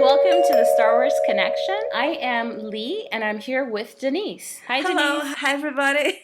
welcome to the Star Wars Connection. I am Lee, and I'm here with Denise. Hi, Hello. Denise. Hi, everybody.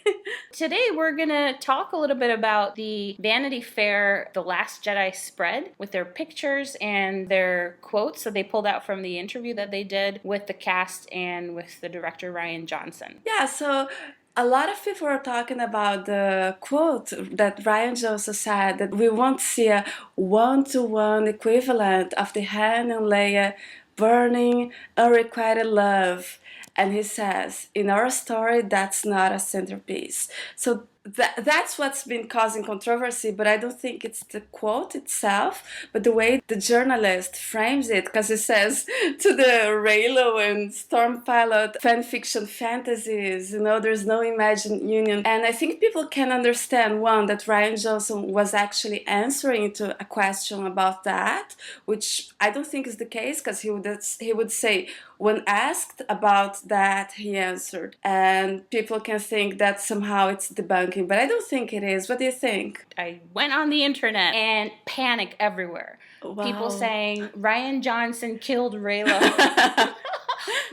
Today, we're going to talk a little bit about the Vanity Fair The Last Jedi spread with their pictures and their quotes that they pulled out from the interview that they did with the cast and with the director, Rian Johnson. Yeah, so a lot of people are talking about the quote that Rian Johnson said that we won't see a one-to-one equivalent of the Han and Leia burning unrequited love. And he says, in our story, that's not a centerpiece. So that's what's been causing controversy, but I don't think it's the quote itself, but the way the journalist frames it, because it says to the Reylo and Storm Pilot fanfiction fantasies, there's no imagined union. And I think people can understand, one, that Rian Johnson was actually answering to a question about that, which I don't think is the case, because he would say, when asked about that, he answered. And people can think that somehow it's debunking, but I don't think it is. What do you think? I went on the internet and panic everywhere. Wow. People saying, Rian Johnson killed Reylo.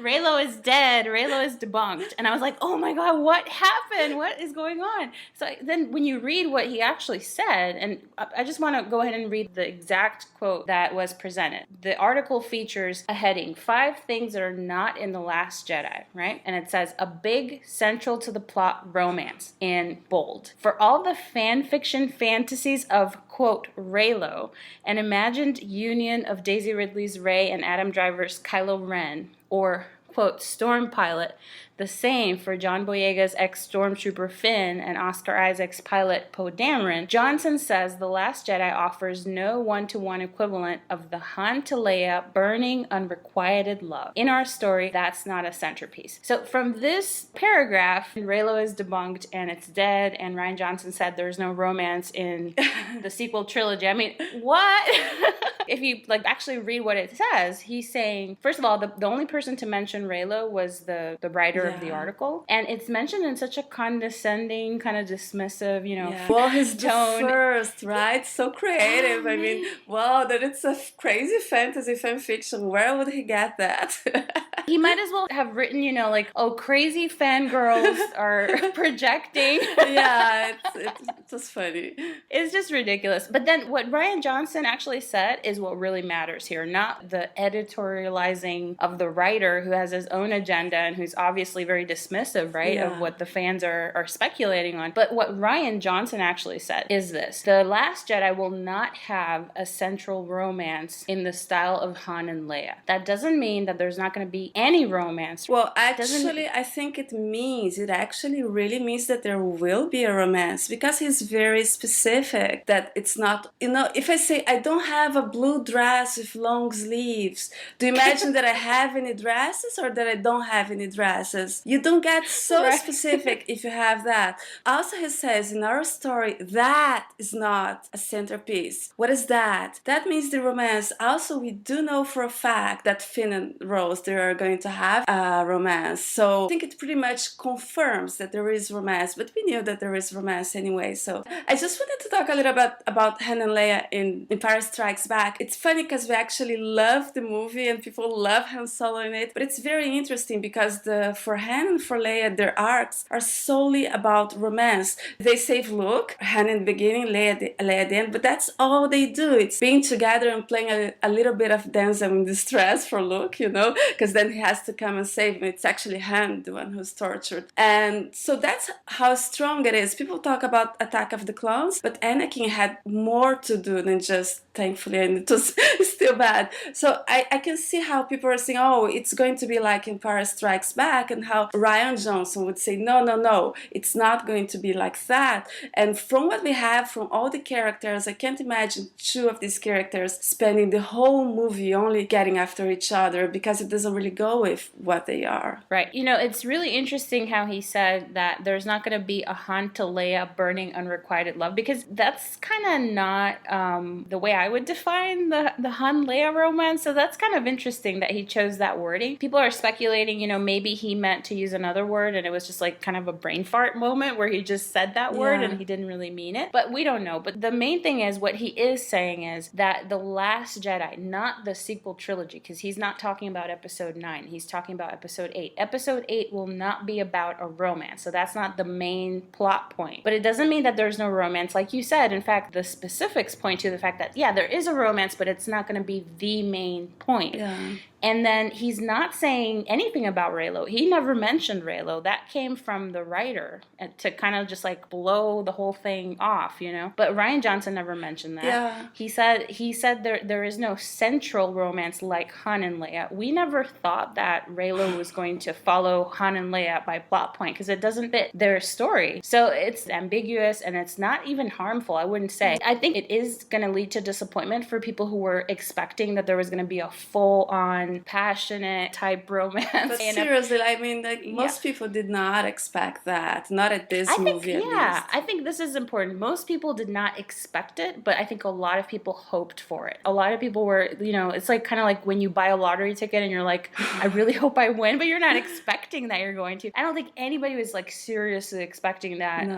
Reylo is dead. Reylo is debunked. And I was like, oh my God, what happened? What is going on? So then when you read what he actually said, and I just want to go ahead and read the exact quote that was presented. The article features a heading, 5 things that are not in The Last Jedi, right? And it says, a big central to the plot romance in bold. For all the fan fiction fantasies of, quote, Reylo, an imagined union of Daisy Ridley's Rey and Adam Driver's Kylo Ren, or, quote, Storm Pilot, the same for John Boyega's ex-Stormtrooper Finn and Oscar Isaac's pilot Poe Dameron, Johnson says The Last Jedi offers no one-to-one equivalent of the Han to Leia burning unrequited love. In our story, that's not a centerpiece. So from this paragraph, Reylo is debunked and it's dead, and Rian Johnson said there's no romance in the sequel trilogy. I mean, what? If you actually read what it says, he's saying, first of all, the only person to mention Reylo was the writer of the article, and it's mentioned in such a condescending, kind of dismissive, Well, he's tone. The first, right? So creative. I mean, wow, that it's a crazy fantasy fan fiction. Where would he get that? He might as well have written, crazy fangirls are projecting. Yeah, it was funny. It's just ridiculous. But then what Rian Johnson actually said is what really matters here, not the editorializing of the writer who has his own agenda and who's obviously very dismissive, right, of what the fans are speculating on. But what Rian Johnson actually said is this: The Last Jedi will not have a central romance in the style of Han and Leia. That doesn't mean that there's not going to be any romance. Well, actually, I think it actually really means that there will be a romance, because he's very specific that it's not, if I say I don't have a blue dress with long sleeves, do you imagine that I have any dresses or that I don't have any dresses? You don't get so specific if you have that. Also, he says in our story, that is not a centerpiece. What is that? That means the romance. Also, we do know for a fact that Finn and Rose, they are going to have a romance. So I think it pretty much confirms that there is romance, but we knew that there is romance anyway. So I just wanted to talk a little bit about Han and Leia in Empire Strikes Back. It's funny because we actually love the movie and people love Han Solo in it, but it's very interesting because for Han and for Leia, their arcs are solely about romance. They save Luke, Han in the beginning, Leia at the end, but that's all they do. It's being together and playing a little bit of damsel in distress for Luke, because then he has to come and save him. It's actually Han, the one who's tortured. And so that's how strong it is. People talk about Attack of the Clones, but Anakin had more to do than just, thankfully, and it was still bad. So I can see how people are saying, oh, it's going to be like Empire Strikes Back, and how Rian Johnson would say, no, it's not going to be like that. And from what we have from all the characters, I can't imagine 2 of these characters spending the whole movie only getting after each other, because it doesn't really go with what they are. Right. It's really interesting how he said that there's not going to be a Han to Leia burning unrequited love, because that's kind of not the way I would define behind the Han Leia romance. So that's kind of interesting that he chose that wording. People are speculating, maybe he meant to use another word and it was just like kind of a brain fart moment where he just said that word and he didn't really mean it. But we don't know. But the main thing is, what he is saying is that The Last Jedi, not the sequel trilogy, because he's not talking about episode 9, he's talking about episode 8. Episode 8 will not be about a romance, so that's not the main plot point. But it doesn't mean that there's no romance, like you said. In fact, the specifics point to the fact that, yeah, there is a romance, but it's not going to be the main point. Yeah. And then he's not saying anything about Reylo. He never mentioned Reylo. That came from the writer to kind of just like blow the whole thing off, But Rian Johnson never mentioned that. Yeah. He said there is no central romance like Han and Leia. We never thought that Reylo was going to follow Han and Leia by plot point because it doesn't fit their story. So it's ambiguous and it's not even harmful, I wouldn't say. I think it is going to lead to disappointment for people who were expecting that there was going to be a full-on passionate type romance. But seriously, I mean, like, most people did not expect that. Not at this movie, at least. I think this is important. Most people did not expect it, but I think a lot of people hoped for it. A lot of people were, it's like kind of like when you buy a lottery ticket and you're like, I really hope I win, but you're not expecting that you're going to. I don't think anybody was like seriously expecting that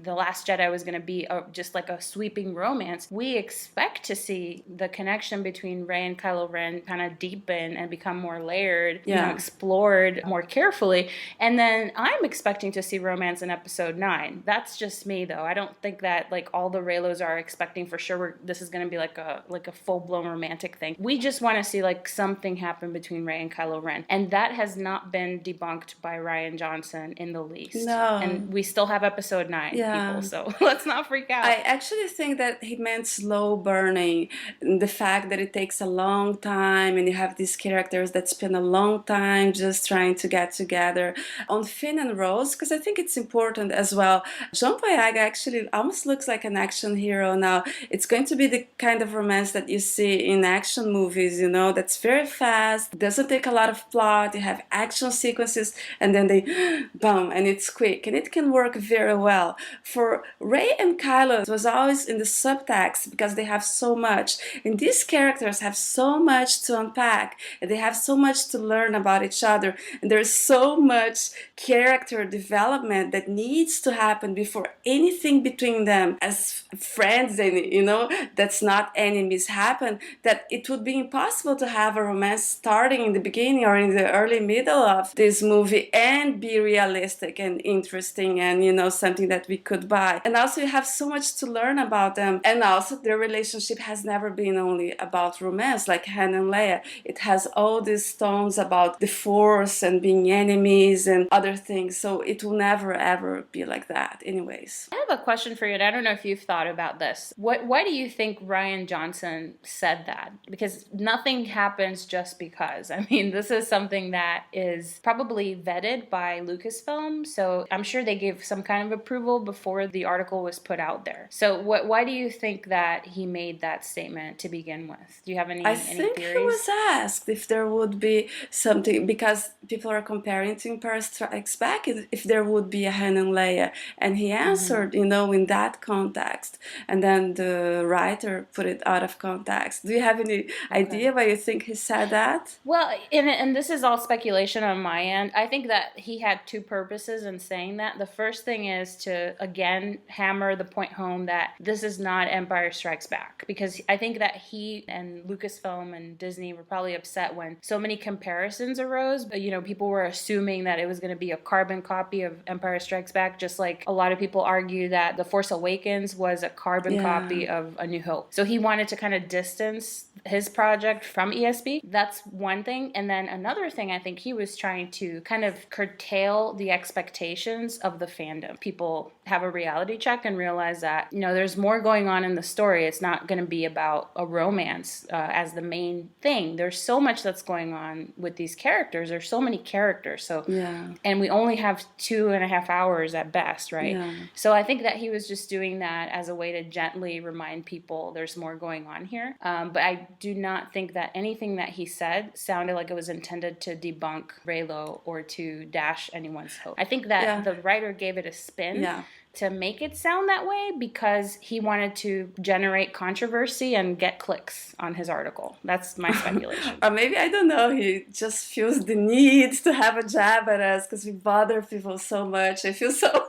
The Last Jedi was going to be just like a sweeping romance. We expect to see the connection between Rey and Kylo Ren kind of deepen and become more layered, explored more carefully. And then I'm expecting to see romance in episode 9. That's just me, though. I don't think that like all the Reylos are expecting for sure this is going to be like a full-blown romantic thing. We just want to see like something happen between Rey and Kylo Ren. And that has not been debunked by Rian Johnson in the least. No. And we still have episode 9, people, so let's not freak out. I actually think that he meant slow burning. The fact that it takes a long time and you have these characters that spend a long time just trying to get together. On Finn and Rose, because I think it's important as well, John Boyega actually almost looks like an action hero now. It's going to be the kind of romance that you see in action movies, that's very fast, doesn't take a lot of plot, you have action sequences, and then they boom, and it's quick, and it can work very well. For Rey and Kylo, it was always in the subtext because they have so much, and these characters have so much to unpack, and they have so much to learn about each other, and there's so much character development that needs to happen before anything between them as friends and that's not enemies happen, that it would be impossible to have a romance starting in the beginning or in the early middle of this movie and be realistic and interesting and something that we could buy. And also you have so much to learn about them, and also their relationship has never been only about romance like Han and Leia. It has all these tones about the Force and being enemies and other things, so it will never ever be like that anyways. I have a question for you, and I don't know if you've thought about this. Why do you think Rian Johnson said that? Because nothing happens just because. I mean, this is something that is probably vetted by Lucasfilm, so I'm sure they gave some kind of approval before the article was put out there. So why do you think that he made that statement to begin with? Do you have any theories? I think he was asked if there would be something, because people are comparing to Empire Strikes Back, if there would be a Han and Leia, and he answered, in that context, and then the writer put it out of context. Do you have any idea why you think he said that? Well, and this is all speculation on my end. I think that he had two purposes in saying that. The first thing is to, again, hammer the point home that this is not Empire Strikes Back, because I think that he and Lucasfilm and Disney were probably upset when so many comparisons arose. But, people were assuming that it was going to be a carbon copy of Empire Strikes Back, just like a lot of people argue that The Force Awakens was a carbon copy of A New Hope. So he wanted to kind of distance his project from ESB. That's one thing. And then another thing, I think he was trying to kind of curtail the expectations of the fandom. People have a reality check and realize that, there's more going on in the story. It's not going to be about a romance as the main thing. There's so much that's going on with these characters. There's so many characters. So, and we only have 2.5 hours at best, right? Yeah. So I think that he was just doing that as a way to gently remind people there's more going on here. But I do not think that anything that he said sounded like it was intended to debunk Reylo or to dash anyone's hope. I think that the writer gave it a spin to make it sound that way because he wanted to generate controversy and get clicks on his article. That's my speculation. Or maybe, I don't know, he just feels the need to have a jab at us because we bother people so much. I feel so...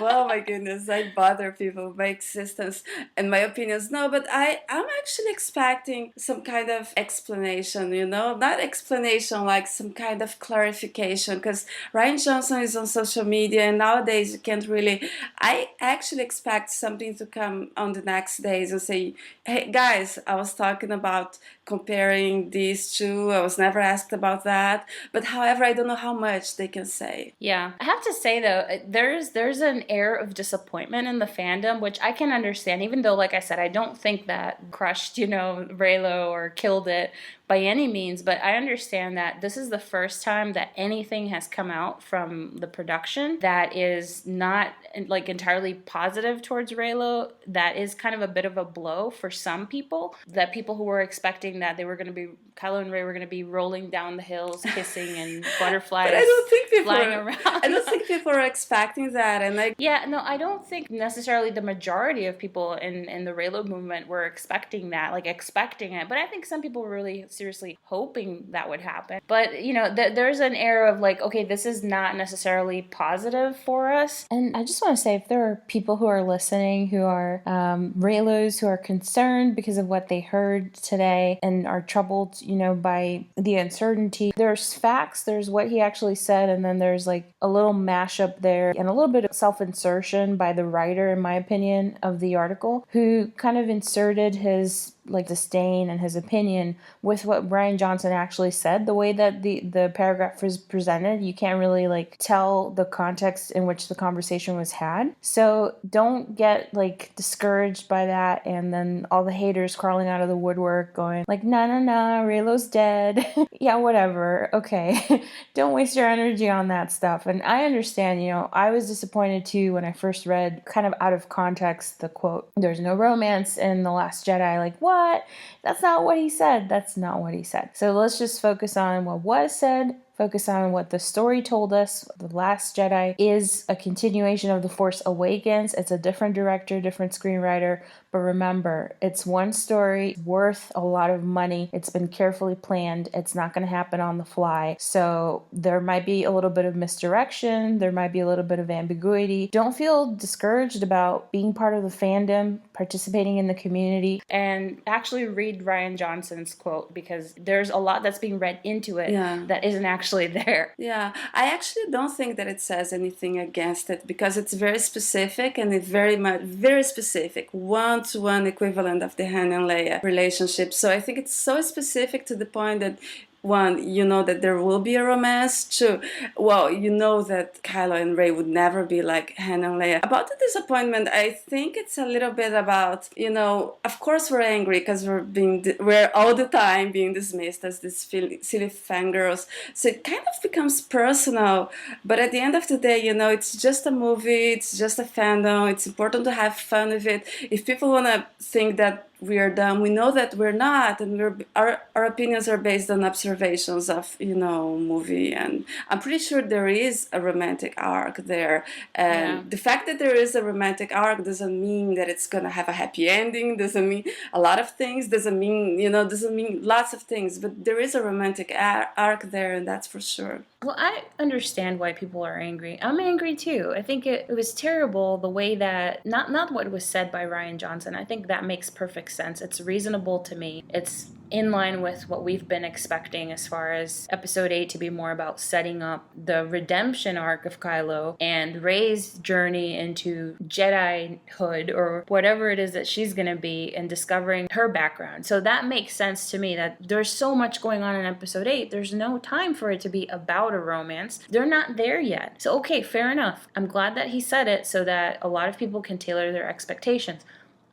Oh my goodness, I bother people, my existence and my opinions. No, but I'm actually expecting some kind of explanation, you know, not explanation, like some kind of clarification, because Rian Johnson is on social media and nowadays you can't really... I actually expect something to come on the next days and say, hey guys, I was talking about comparing these two. I was never asked about that. But however, I don't know how much they can say. Yeah. I have to say though, there's an air of disappointment in the fandom, which I can understand, even though, like I said, I don't think that crushed, Reylo or killed it by any means, but I understand that this is the first time that anything has come out from the production that is not like entirely positive towards Reylo. That is kind of a bit of a blow for some people, that people who were expecting that they were going to be, Kylo and Rey were going to be rolling down the hills, kissing and butterflies but I don't think people flying around. I don't think people are expecting that. And yeah, no, I don't think necessarily the majority of people in the Reylo movement were expecting that, like expecting it. But I think some people were really seriously hoping that would happen. But, there's an air of like, okay, this is not necessarily positive for us. And I just want to say, if there are people who are listening who are Reylos, who are concerned because of what they heard today and are troubled, by the uncertainty, there's facts, there's what he actually said, and then there's like a little mashup there and a little bit of self-insertion by the writer, in my opinion, of the article, who kind of inserted his disdain and his opinion with what Rian Johnson actually said. The way that the paragraph was presented, you can't really tell the context in which the conversation was had. So don't get discouraged by that, and then all the haters crawling out of the woodwork going nah, Reylo's dead. Yeah, whatever. Okay. Don't waste your energy on that stuff. And I understand, I was disappointed too when I first read, kind of out of context, the quote, "There's no romance in The Last Jedi." What? That's not what he said. That's not what he said. So let's just focus on what was said, focus on what the story told us. The Last Jedi is a continuation of The Force Awakens. It's a different director, different screenwriter, but remember, it's one story worth a lot of money. It's been carefully planned. It's not going to happen on the fly. So there might be a little bit of misdirection. There might be a little bit of ambiguity. Don't feel discouraged about being part of the fandom, participating in the community, and actually read Rian Johnson's quote, because there's a lot that's being read into it that isn't actually there. Yeah, I actually don't think that it says anything against it, because it's very specific, and it's very specific, one-to-one equivalent of the Han and Leia relationship. So I think it's so specific to the point that, one, you know that there will be a romance. Two, well, you know that Kylo and Rey would never be like Han and Leia. About the disappointment, I think it's a little bit about, of course we're angry because we're all the time being dismissed as these silly fangirls. So it kind of becomes personal. But at the end of the day, it's just a movie, it's just a fandom. It's important to have fun with it. If people want to think that we are dumb, we know that we're not, and our opinions are based on observations of movie, and I'm pretty sure there is a romantic arc there, and the fact that there is a romantic arc doesn't mean that it's gonna have a happy ending, doesn't mean a lot of things, doesn't mean lots of things, but there is a romantic arc there, and that's for sure. Well, I understand why people are angry. I'm angry too. I think it was terrible the way that, not what was said by Rian Johnson. I think that makes perfect sense. It's reasonable to me. It's in line with what we've been expecting as far as Episode 8 to be more about setting up the redemption arc of Kylo and Rey's journey into Jedihood, or whatever it is that she's going to be, and discovering her background. So that makes sense to me, that there's so much going on in Episode 8. There's no time for it to be about a romance. They're not there yet. So okay, fair enough. I'm glad that he said it so that a lot of people can tailor their expectations.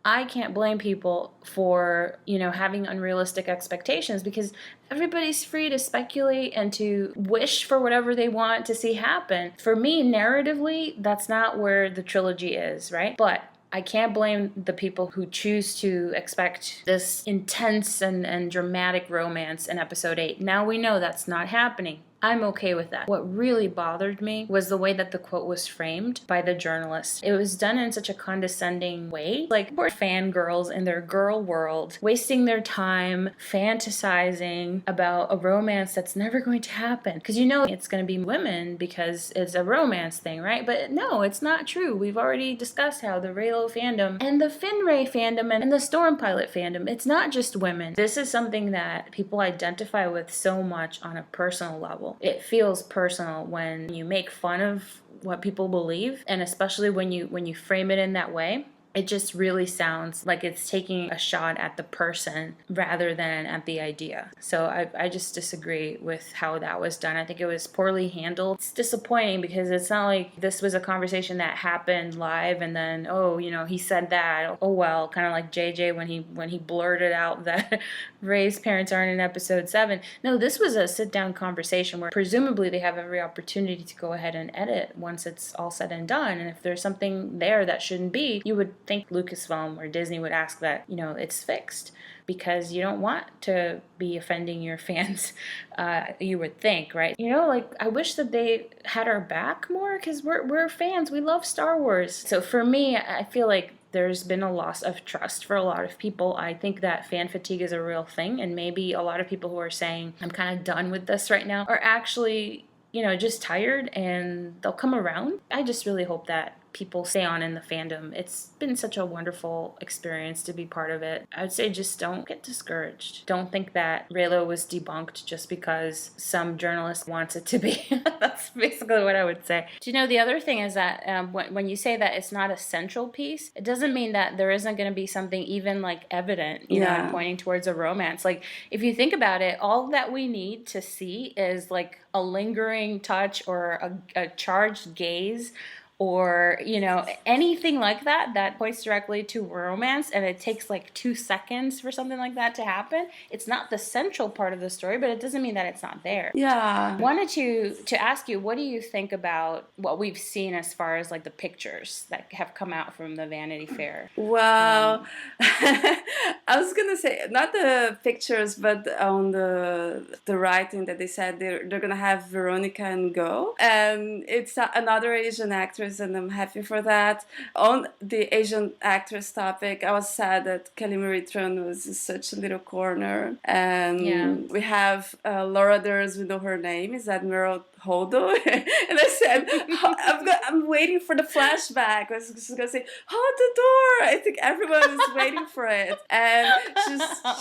I can't blame people for, having unrealistic expectations, because everybody's free to speculate and to wish for whatever they want to see happen. For me, narratively, that's not where the trilogy is, right? But I can't blame the people who choose to expect this intense and dramatic romance in Episode 8. Now we know that's not happening. I'm okay with that. What really bothered me was the way that the quote was framed by the journalist. It was done in such a condescending way. Like, poor fangirls in their girl world, wasting their time fantasizing about a romance that's never going to happen. Because you know it's going to be women because it's a romance thing, right? But no, it's not true. We've already discussed how the Reylo fandom and the Finray fandom and the Storm Pilot fandom, it's not just women. This is something that people identify with so much on a personal level. It feels personal when you make fun of what people believe, and especially when you frame it in that way. It just really sounds like it's taking a shot at the person rather than at the idea. So I just disagree with how that was done. I think it was poorly handled. It's disappointing because it's not like this was a conversation that happened live and then, oh, you know, he said that. Oh, well, kind of like JJ when he blurted out that Rey's parents aren't in episode 7. No, this was a sit-down conversation where presumably they have every opportunity to go ahead and edit once it's all said and done. And if there's something there that shouldn't be, you would think Lucasfilm or Disney would ask that, you know, it's fixed, because you don't want to be offending your fans, you would think, right? You know, like, I wish that they had our back more, because we're fans. We love Star Wars. So for me, I feel like there's been a loss of trust for a lot of people. I think that fan fatigue is a real thing, and maybe a lot of people who are saying, I'm kind of done with this right now, are actually, you know, just tired, and they'll come around. I just really hope that people stay on in the fandom. It's been such a wonderful experience to be part of it. I would say just don't get discouraged. Don't think that Reylo was debunked just because some journalist wants it to be. That's basically what I would say. Do you know, the other thing is that when you say that it's not a central piece, it doesn't mean that there isn't going to be something even like evident, you know, pointing towards a romance. Like, if you think about it, all that we need to see is like a lingering touch or a charged gaze, or, you know, anything like that that points directly to romance, and it takes like 2 seconds for something like that to happen. It's not the central part of the story, but it doesn't mean that it's not there. Yeah. Wanted to ask you, what do you think about what we've seen as far as like the pictures that have come out from the Vanity Fair? Well, I was gonna say not the pictures, but on the writing that they said they're gonna have Veronica and Go, and it's another Asian actress, and I'm happy for that. On the Asian actress topic, I was sad that Kelly Marie Tran was in such a little corner, and we have Laura Dern, we know her name is Admiral Holdo, and I said, I'm waiting for the flashback. I was just gonna say, hold the door. I think everyone is waiting for it, and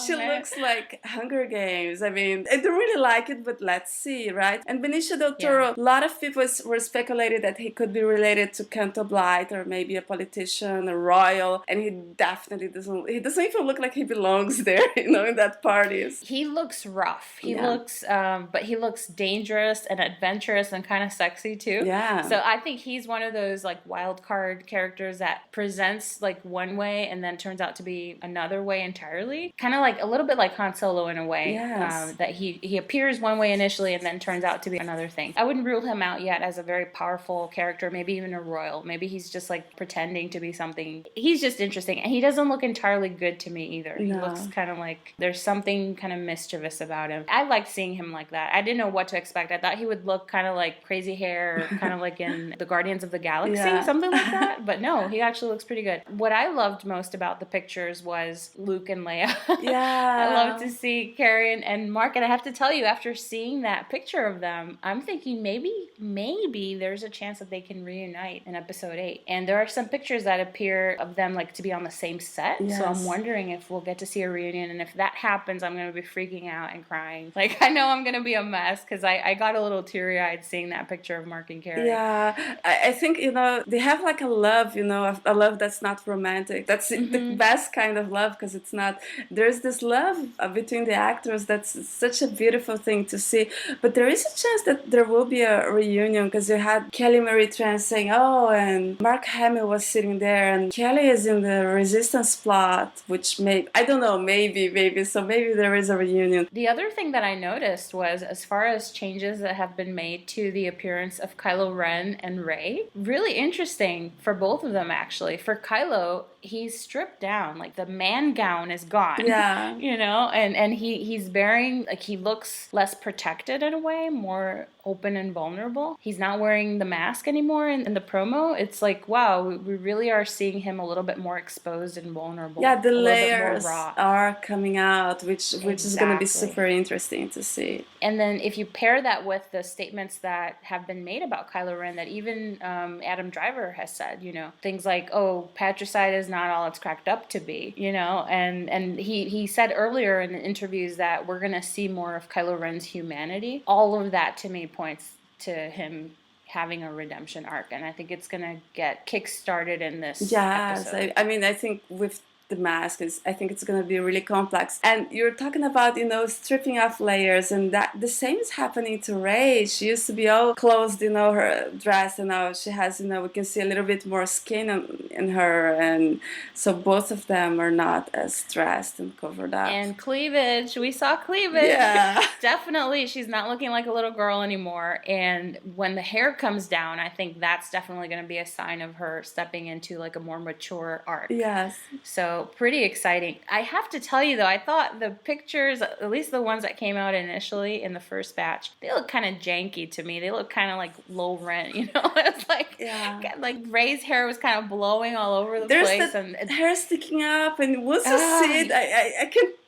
she looks like Hunger Games. I mean, I don't really like it, but let's see, right? And Benicio del Toro, a lot of people were speculated that he could be related to Canto Blight, or maybe a politician, a royal, and he definitely doesn't. He doesn't even look like he belongs there, you know, in that party. He looks rough. He looks, but he looks dangerous and adventurous and kind of sexy too. Yeah. So I think he's one of those like wild card characters that presents like one way and then turns out to be another way entirely. Kind of like a little bit like Han Solo in a way. Yes. That he appears one way initially and then turns out to be another thing. I wouldn't rule him out yet as a very powerful character, maybe even a royal. Maybe he's just like pretending to be something. He's just interesting, and he doesn't look entirely good to me either. No. He looks kind of like there's something kind of mischievous about him. I liked seeing him like that. I didn't know what to expect. I thought he would look kind of like crazy hair, kind of like in the Guardians of the Galaxy, something like that. But no, he actually looks pretty good. What I loved most about the pictures was Luke and Leia. Yeah. I love to see Carrie and Mark, and I have to tell you, after seeing that picture of them, I'm thinking maybe there's a chance that they can reunite in episode 8. And there are some pictures that appear of them like to be on the same set. Yes. So I'm wondering if we'll get to see a reunion, and if that happens, I'm going to be freaking out and crying. Like, I know I'm going to be a mess, because I got a little teary-eyed seeing that picture of Mark and Carrie. Yeah, I think, you know, they have like a love, you know, a love that's not romantic. That's the best kind of love, because it's not, there's this love between the actors that's such a beautiful thing to see. But there is a chance that there will be a reunion, because you had Kelly Marie Tran saying, oh, and Mark Hamill was sitting there, and Kelly is in the Resistance plot, which I don't know, maybe, so maybe there is a reunion. The other thing that I noticed was, as far as changes that have been made to the appearance of Kylo Ren and Rey. Really interesting for both of them, actually. For Kylo, he's stripped down. Like, the man gown is gone. Yeah. You know, and he's bearing, like, he looks less protected in a way, more open and vulnerable. He's not wearing the mask anymore in the promo. It's like, wow, we really are seeing him a little bit more exposed and vulnerable. Yeah, the a layers raw. are coming out, which is going to be super interesting to see. And then if you pair that with the statements that have been made about Kylo Ren, that even Adam Driver has said, you know, things like, oh, patricide is not all it's cracked up to be, you know, and he said earlier in interviews that we're going to see more of Kylo Ren's humanity. All of that to me points to him having a redemption arc, and I think it's going to get kick-started in this episode. I mean, I think with the mask I think it's going to be really complex. And you're talking about, you know, stripping off layers, and that the same is happening to Rey. She used to be all closed, you know, her dress, and now she has, you know, we can see a little bit more skin in her, and so both of them are not as dressed and covered up. And cleavage, we saw cleavage. Yeah. Definitely, she's not looking like a little girl anymore, and when the hair comes down, I think that's definitely going to be a sign of her stepping into like a more mature arc. Yes. So pretty exciting. I have to tell you though, I thought the pictures, at least the ones that came out initially in the first batch, they look kind of janky to me. They look kind of like low rent, you know? It's like Rey's hair was kind of blowing all over the place. There's the hair sticking up, and once you see it,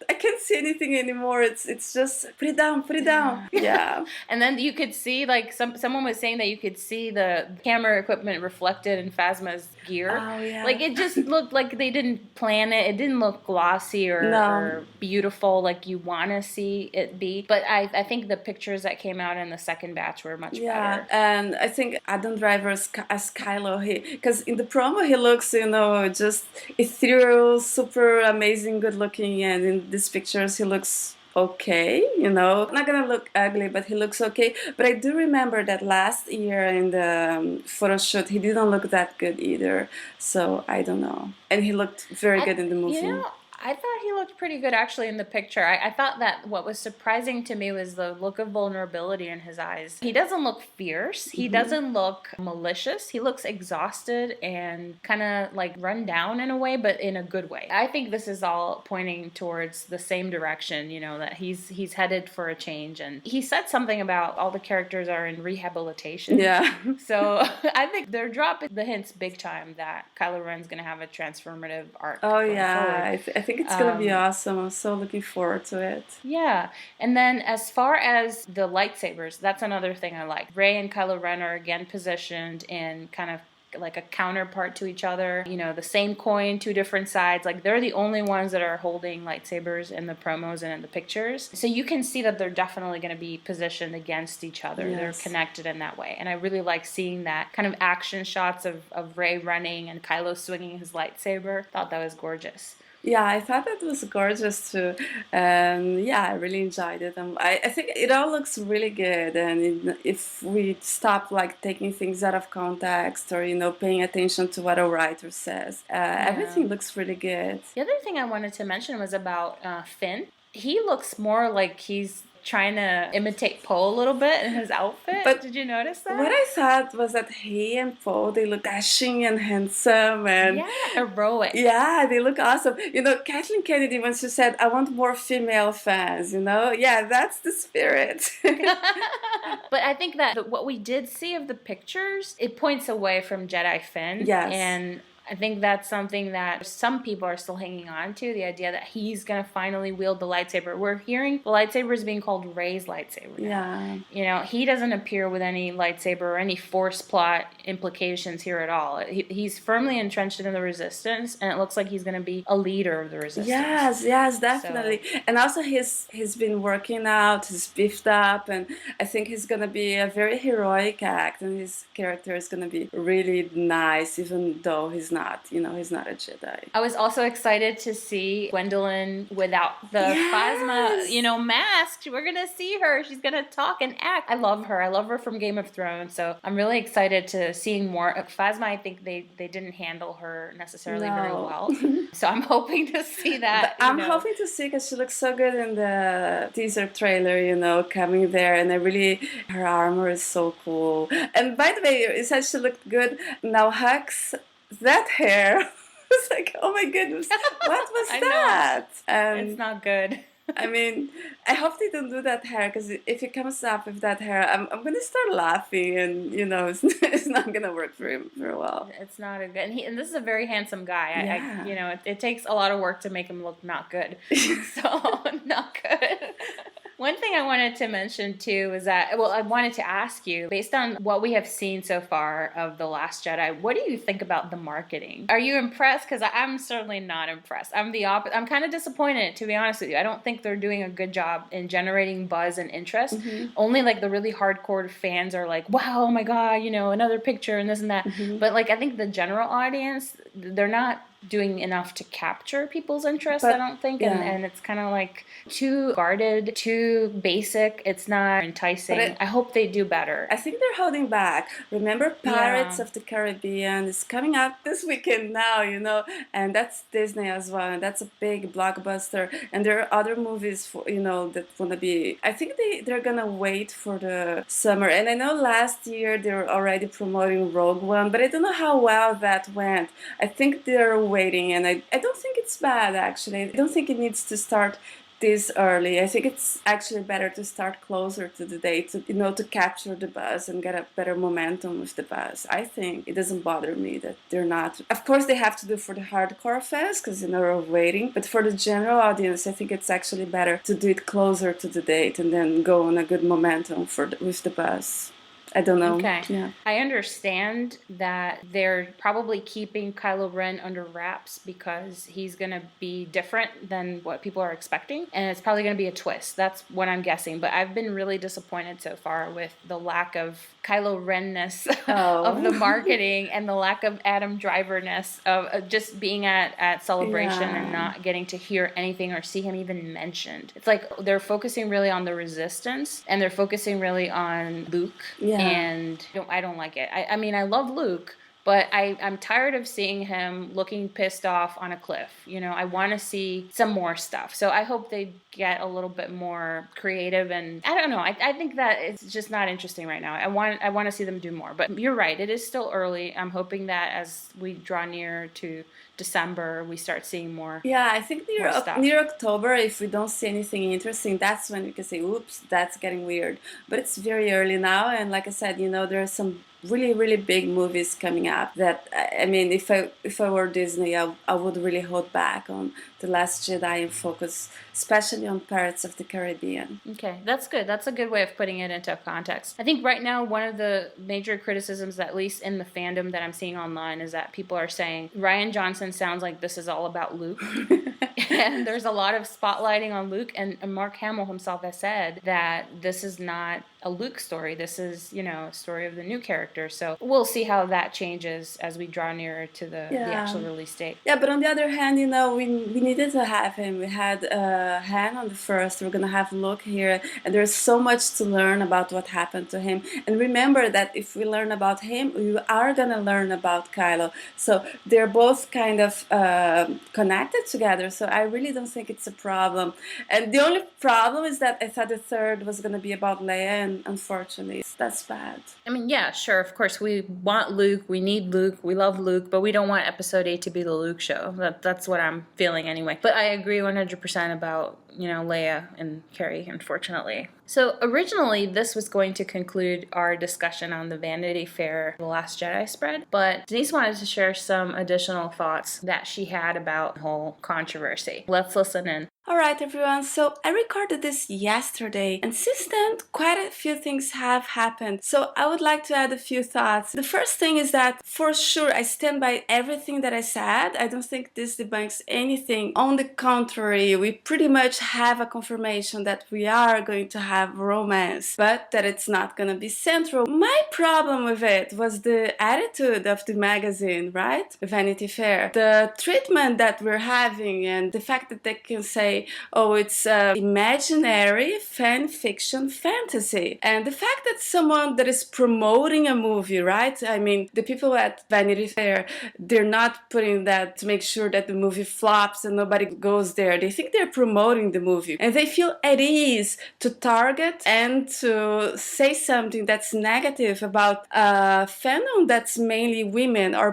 I can't see anything anymore. It's just put it down. Yeah. And then you could see, like, someone was saying that you could see the camera equipment reflected in Phasma's gear. Oh, yeah. Like, it just looked like they didn't plan it. It didn't look glossy or beautiful like you want to see it be. But I think the pictures that came out in the second batch were much better. Yeah, and I think Adam Driver as Kylo, because in the promo he looks, you know, just ethereal, super amazing, good looking, and in these pictures he looks okay, you know, not gonna look ugly, but he looks okay. But I do remember that last year in the photo shoot he didn't look that good either, so I don't know. And he looked very good in the movie. You know, I thought he looked pretty good actually in the picture. I thought that what was surprising to me was the look of vulnerability in his eyes. He doesn't look fierce. He doesn't look malicious. He looks exhausted and kind of like run down in a way, but in a good way. I think this is all pointing towards the same direction, you know, that he's headed for a change. And he said something about all the characters are in rehabilitation. Yeah. So I think they're dropping the hints big time that Kylo Ren's going to have a transformative arc. Oh, yeah. I think it's going to be awesome. I'm so looking forward to it. Yeah. And then as far as the lightsabers, that's another thing I like. Rey and Kylo Ren are again positioned in kind of like a counterpart to each other. You know, the same coin, two different sides. Like, they're the only ones that are holding lightsabers in the promos and in the pictures. So you can see that they're definitely going to be positioned against each other. Yes. They're connected in that way. And I really like seeing that kind of action shots of Rey running and Kylo swinging his lightsaber. Thought that was gorgeous. Yeah, I thought that was gorgeous too. Yeah, I really enjoyed it. I think it all looks really good. And if we stop like taking things out of context or, you know, paying attention to what a writer says, everything looks really good. The other thing I wanted to mention was about Finn. He looks more like he's trying to imitate Poe a little bit in his outfit. But did you notice that? What I thought was that he and Poe, they look dashing and handsome and heroic. Yeah, they look awesome. You know, Kathleen Kennedy, when she said, "I want more female fans," you know, yeah, that's the spirit. But I think that what we did see of the pictures, it points away from Jedi Finn. Yes. And I think that's something that some people are still hanging on to, the idea that he's going to finally wield the lightsaber. We're hearing the lightsaber is being called Rey's lightsaber now. Yeah. You know, he doesn't appear with any lightsaber or any Force plot implications here at all. He's firmly entrenched in the Resistance, and it looks like he's going to be a leader of the Resistance. Yes, definitely. So. And also he's been working out, he's beefed up, and I think he's going to be a very heroic act, and his character is going to be really nice, even though he's he's not, he's not a Jedi. I was also excited to see Gwendolyn without the Phasma, mask. We're gonna see her. She's gonna talk and act. I love her. I love her from Game of Thrones. So I'm really excited to seeing more of Phasma. I think they didn't handle her necessarily very well. So I'm hoping to see that. I'm hoping to see, because she looks so good in the teaser trailer, coming there, and her armor is so cool. And by the way, you said she looked good. Now Hux, that hair. It's like, oh my goodness, what was that? It's not good. I mean, I hope they don't do that hair, because if he comes up with that hair, I'm going to start laughing, and it's not going to work for him very well. It's not a good, and this is a very handsome guy. Yeah. It takes a lot of work to make him look not good. So not good. One thing I wanted to mention too is that, I wanted to ask you, based on what we have seen so far of The Last Jedi, what do you think about the marketing? Are you impressed? Because I'm certainly not impressed. I'm the opposite. I'm kind of disappointed, to be honest with you. I don't think they're doing a good job in generating buzz and interest. Only like the really hardcore fans are like, wow, oh my God, another picture and this and that. But I think the general audience, they're not doing enough to capture people's interest, I don't think. Yeah. And it's kind of like too guarded, too basic. It's not enticing. I hope they do better. I think they're holding back. Remember, Pirates of the Caribbean is coming out this weekend now, and that's Disney as well, and that's a big blockbuster. And there are other movies for that wanna be. I think they're gonna wait for the summer. And I know last year they were already promoting Rogue One, but I don't know how well that went. I think they're waiting, and I don't think it's bad, actually. I don't think it needs to start this early. I think it's actually better to start closer to the date, to capture the buzz and get a better momentum with the buzz. I think it doesn't bother me that they're not. Of course, they have to do for the hardcore fans, because they're waiting, but for the general audience, I think it's actually better to do it closer to the date and then go on a good momentum with the buzz. I don't know. Okay. Yeah. I understand that they're probably keeping Kylo Ren under wraps because he's going to be different than what people are expecting. And it's probably going to be a twist. That's what I'm guessing. But I've been really disappointed so far with the lack of Kylo Ren-ness of the marketing and the lack of Adam Driver-ness of just being at Celebration and not getting to hear anything or see him even mentioned. It's like they're focusing really on the Resistance, and they're focusing really on Luke. Yeah. And I don't like it. I mean, I love Luke, but I'm tired of seeing him looking pissed off on a cliff. I want to see some more stuff. So I hope they get a little bit more creative. And I don't know. I think that it's just not interesting right now. I want to see them do more. But you're right. It is still early. I'm hoping that as we draw near to December, we start seeing more. Yeah, I think near October, if we don't see anything interesting, that's when we can say, oops, that's getting weird. But it's very early now, and like I said, there are some really, really big movies coming up that, I mean, if I were Disney, I would really hold back on The Last Jedi and focus especially on Pirates of the Caribbean. Okay, that's good. That's a good way of putting it into context. I think right now one of the major criticisms, at least in the fandom that I'm seeing online, is that people are saying Rian Johnson sounds like this is all about Luke. And there's a lot of spotlighting on Luke, and Mark Hamill himself has said that this is not a Luke story. This is, a story of the new character. So we'll see how that changes as we draw nearer to the actual release date. Yeah, but on the other hand, we needed to have him. We had Han on the first. We're going to have Luke here. And there's so much to learn about what happened to him. And remember that if we learn about him, we are going to learn about Kylo. So they're both kind of connected together. So I really don't think it's a problem. And the only problem is that I thought the third was going to be about Leia, and unfortunately, that's bad. I mean, yeah, sure. Of course, we want Luke. We need Luke. We love Luke. But we don't want Episode 8 to be the Luke show. That's what I'm feeling anyway. But I agree 100% about, Leia and Carrie, unfortunately. So originally, this was going to conclude our discussion on the Vanity Fair The Last Jedi spread, but Denise wanted to share some additional thoughts that she had about the whole controversy. Let's listen in. Alright everyone, so I recorded this yesterday, and since then quite a few things have happened, so I would like to add a few thoughts. The first thing is that for sure I stand by everything that I said. I don't think this debunks anything. On the contrary, we pretty much have a confirmation that we are going to have have romance, but that it's not gonna be central. My problem with it was the attitude of the magazine, right? Vanity Fair. The treatment that we're having and the fact that they can say, oh, it's imaginary fan fiction fantasy. And the fact that someone that is promoting a movie, right? I mean, the people at Vanity Fair, they're not putting that to make sure that the movie flops and nobody goes there. They think they're promoting the movie. And they feel at ease to target and to say something that's negative about fandom that's mainly women, or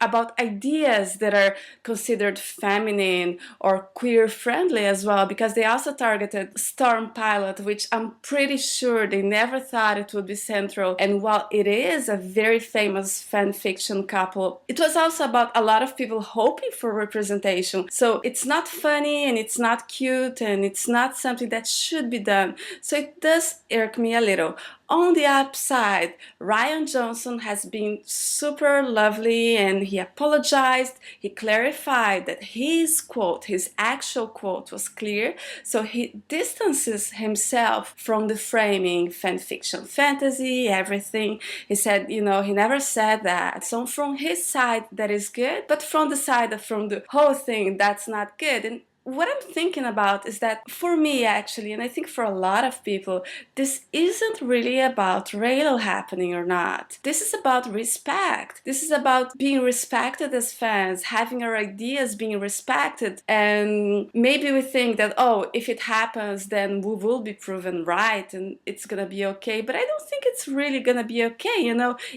about ideas that are considered feminine or queer friendly as well, because they also targeted Storm Pilot, which I'm pretty sure they never thought it would be central. And while it is a very famous fan fiction couple, it was also about a lot of people hoping for representation. So it's not funny and it's not cute and it's not something that should be done. So it does irk me a little. On the upside, Rian Johnson has been super lovely and he apologized. He clarified that his quote, his actual quote, was clear. So he distances himself from the framing fanfiction, fantasy, everything. He said, he never said that. So from his side, that is good. But from the whole thing, that's not good. And what I'm thinking about is that for me, actually, and I think for a lot of people, this isn't really about Reylo happening or not. This is about respect. This is about being respected as fans, having our ideas being respected. And maybe we think that, oh, if it happens, then we will be proven right and it's gonna be okay. But I don't think it's really gonna be okay,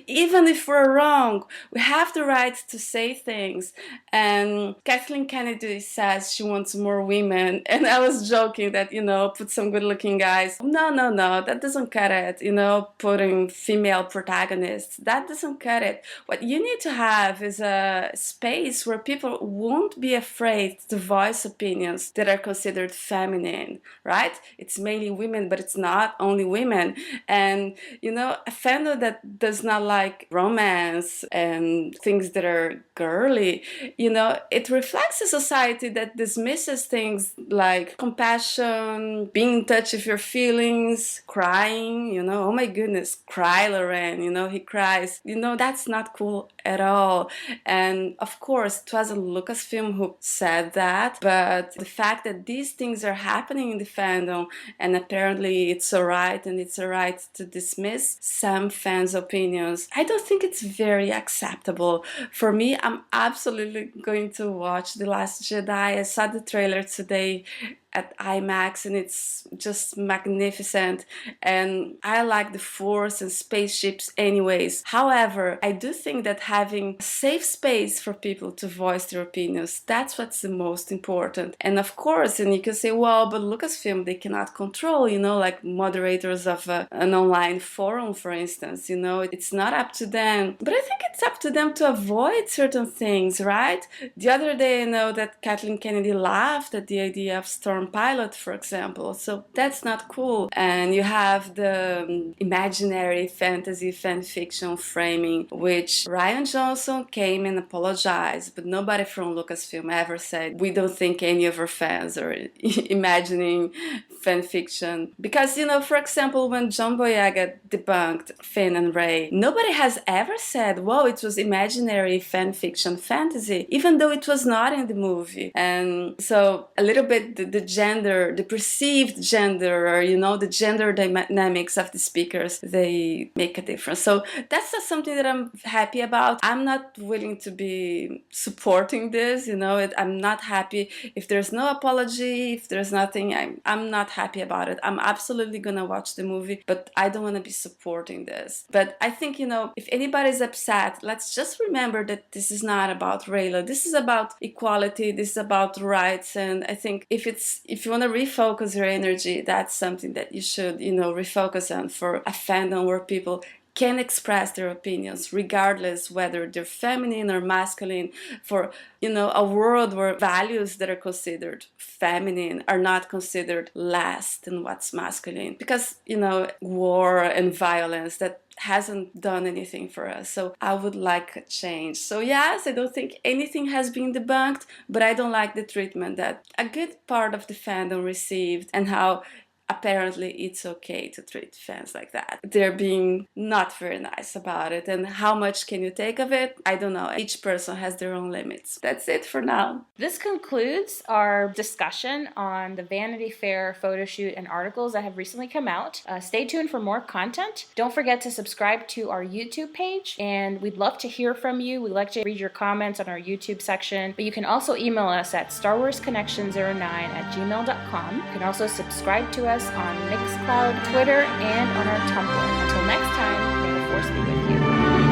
Even if we're wrong, we have the right to say things. And Kathleen Kennedy says she wants more women, and I was joking that put some good looking guys. No, that doesn't cut it. Putting female protagonists, that doesn't cut it. What you need to have is a space where people won't be afraid to voice opinions that are considered feminine, right? It's mainly women, but it's not only women. And a fandom that does not like romance and things that are girly, it reflects a society that dismisses things like compassion, being in touch with your feelings, crying, oh my goodness, cry Loren, he cries. That's not cool at all. And of course, it wasn't Lucasfilm who said that, but the fact that these things are happening in the fandom and apparently it's alright and it's alright to dismiss some fans' opinions, I don't think it's very acceptable. For me, I'm absolutely going to watch The Last Jedi. I saw the trailer today at IMAX and it's just magnificent, and I like the Force and spaceships anyways. However, I do think that having a safe space for people to voice their opinions, that's what's the most important. And of course, and you can say, well, but Lucasfilm, they cannot control, like moderators of an online forum, for instance, it's not up to them. But I think it's up to them to avoid certain things, right? The other day, I know that Kathleen Kennedy laughed at the idea of Storm Pilot, for example, so that's not cool. And you have the imaginary fantasy fan fiction framing, which Rian Johnson came and apologized, but nobody from Lucasfilm ever said we don't think any of our fans are imagining fan fiction. Because for example, when John Boyega debunked Finn and Rey, nobody has ever said, whoa, it was imaginary fan fiction fantasy, even though it was not in the movie. And so a little bit the gender, the perceived gender, or the gender dynamics of the speakers, they make a difference. So that's not something that I'm happy about. I'm not willing to be supporting this, I'm not happy if there's no apology, if there's nothing. I'm not happy about it. I'm absolutely gonna watch the movie, but I don't want to be supporting this. But I think, if anybody's upset, let's just remember that this is not about Reylo. This is about equality. This is about rights. And I think if you want to refocus your energy, that's something that you should, refocus on, for a fandom where people can express their opinions regardless whether they're feminine or masculine, for a world where values that are considered feminine are not considered less than what's masculine, because war and violence, that hasn't done anything for us. So I would like a change. So yes, I don't think anything has been debunked, but I don't like the treatment that a good part of the fandom received, and how apparently it's okay to treat fans like that. They're being not very nice about it. And how much can you take of it? I don't know. Each person has their own limits. That's it for now. This concludes our discussion on the Vanity Fair photo shoot and articles that have recently come out. Stay tuned for more content. Don't forget to subscribe to our YouTube page, and we'd love to hear from you. We'd like to read your comments on our YouTube section, but you can also email us at starwarsconnection09@gmail.com. You can also subscribe to us on Mixcloud, Twitter, and on our Tumblr. Until next time, may the Force be with you.